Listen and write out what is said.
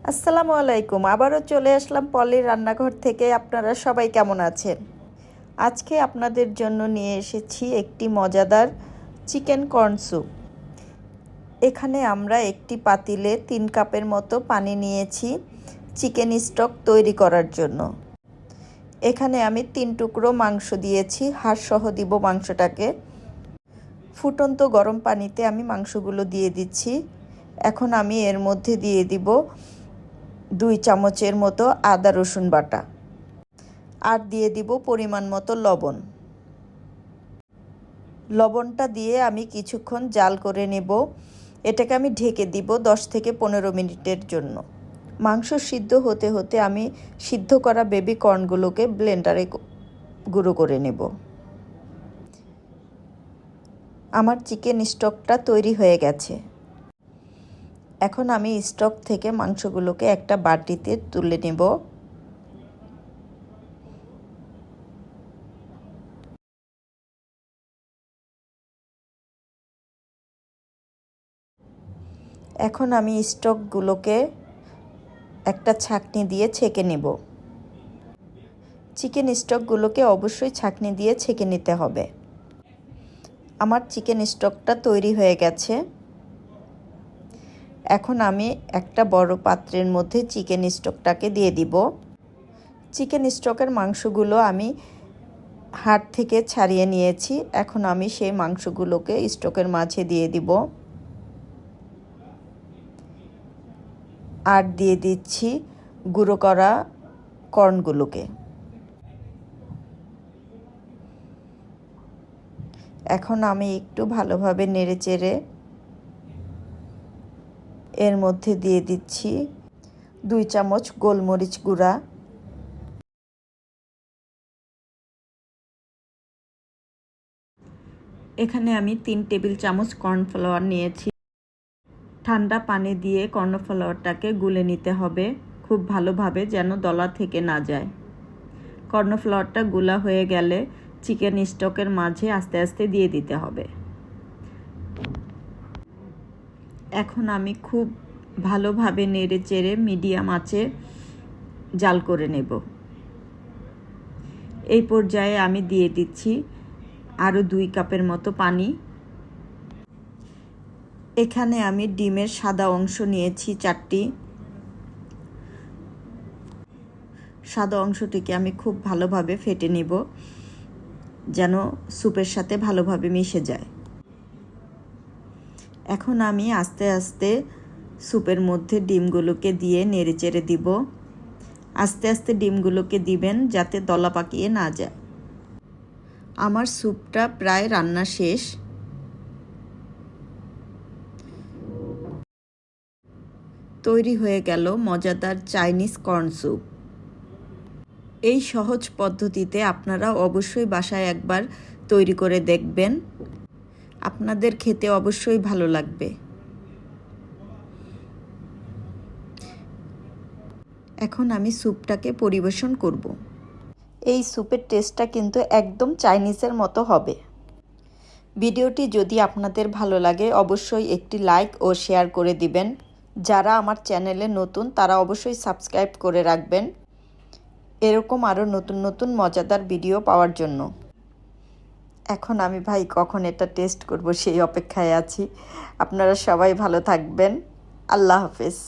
আসসালামু আলাইকুম। আবারও চলে আসলাম পলির রান্নাঘর থেকে। আপনারা সবাই কেমন আছেন? আজকে আপনাদের জন্য নিয়ে এসেছি একটি মজাদার চিকেন কর্ন স্যুপ। এখানে আমরা একটি পাতিলে 3 কাপের মতো পানি নিয়েছি চিকেন স্টক তৈরি করার জন্য। এখানে আমি 3 টুকরো মাংস দিয়েছি, হাড়সহ দিব মাংসটাকে। ফুটন্ত গরম পানিতে আমি মাংসগুলো দিয়ে দিচ্ছি। এখন আমি এর মধ্যে দিয়ে দিব 2 চামচের মতো আদা রসুন বাটা, আর দিয়ে দিব পরিমাণ মতো লবণ। লবণটা দিয়ে আমি কিছুক্ষণ জাল করে নেব। এটাকে আমি ঢেকে দিব 10 থেকে 15 মিনিটের জন্য। মাংস সিদ্ধ হতে হতে আমি সিদ্ধ করা বেবি কর্নগুলোকে ব্লেন্ডারে গুঁড়ো করে নেব। আমার চিকেন স্টকটা তৈরি হয়ে গেছে। এখন আমি স্টক থেকে মাংসগুলোকে একটা বাটিতে তুলে নেব। এখন আমি স্টকগুলোকে একটা ছাঁকনি দিয়ে ছেঁকে নেব। চিকেন স্টকগুলোকে অবশ্যই ছাঁকনি দিয়ে ছেঁকে নিতে হবে। আমার চিকেন স্টকটা তৈরি হয়ে গেছে। এখন আমি একটা বড় পাত্রের মধ্যে চিকেন স্টকটাকে দিয়ে দিব। চিকেন স্টকের মাংসগুলো আমি হাড় থেকে ছাড়িয়ে নিয়েছি। এখন আমি সেই মাংসগুলোকে স্টকের মাঝে দিয়ে দিব, আর দিয়ে দিচ্ছি গুঁড়ো করা কর্নগুলোকে। এখন আমি একটু ভালোভাবে নেড়েচেড়ে এর মধ্যে দিয়ে দিচ্ছি 2 চামচ গোলমরিচ গুঁড়া, এখানে আমি 3 টেবিল চামচ কর্নফ্লাওয়ার নিয়েছি। ঠান্ডা পানি দিয়ে কর্নফ্লাওয়ারটাকে গুলে নিতে হবে খুব ভালোভাবে, যেন দলা থেকে না যায়। কর্নফ্লাওয়ারটা গুলা হয়ে গেলে চিকেন স্টকের মাঝে আস্তে আস্তে দিয়ে দিতে হবে। এখন আমি খুব ভালোভাবে নেড়ে চেড়ে মিডিয়াম আঁচে জাল করে নেব। এই পর্যায়ে আমি দিয়ে দিচ্ছি আরও 2 কাপের মতো পানি। এখানে আমি ডিমের সাদা অংশ নিয়েছি 4টি। সাদা অংশটিকে আমি খুব ভালোভাবে ফেটে নেব, যেন স্যুপের সাথে ভালোভাবে মিশে যায়। এখন আমি আস্তে আস্তে স্যুপের মধ্যে ডিমগুলোকে দিয়ে নেড়েচেড়ে দিব। আস্তে আস্তে ডিমগুলোকে দিবেন যাতে দলা পাকিয়ে না যায়। আমার স্যুপটা প্রায় রান্না শেষ। তৈরি হয়ে গেল মজাদার চাইনিজ কর্ন স্যুপ। এই সহজ পদ্ধতিতে আপনারা অবশ্যই বাসায় একবার তৈরি করে দেখবেন। আপনাদের খেতে অবশ্যই ভালো লাগবে। এখন আমি স্যুপটাকে পরিবেশন করব। এই স্যুপের টেস্টটা কিন্তু একদম চাইনিজের মতো হবে। ভিডিওটি যদি আপনাদের ভালো লাগে অবশ্যই একটি লাইক ও শেয়ার করে দিবেন। যারা আমার চ্যানেলে নতুন তারা অবশ্যই সাবস্ক্রাইব করে রাখবেন, এরকম আরও নতুন নতুন মজাদার ভিডিও পাওয়ার জন্য। এখন আমি ভাই কখন এটা টেস্ট করব সেই অপেক্ষায় আছি। আপনারা সবাই ভালো থাকবেন। আল্লাহ হাফেজ।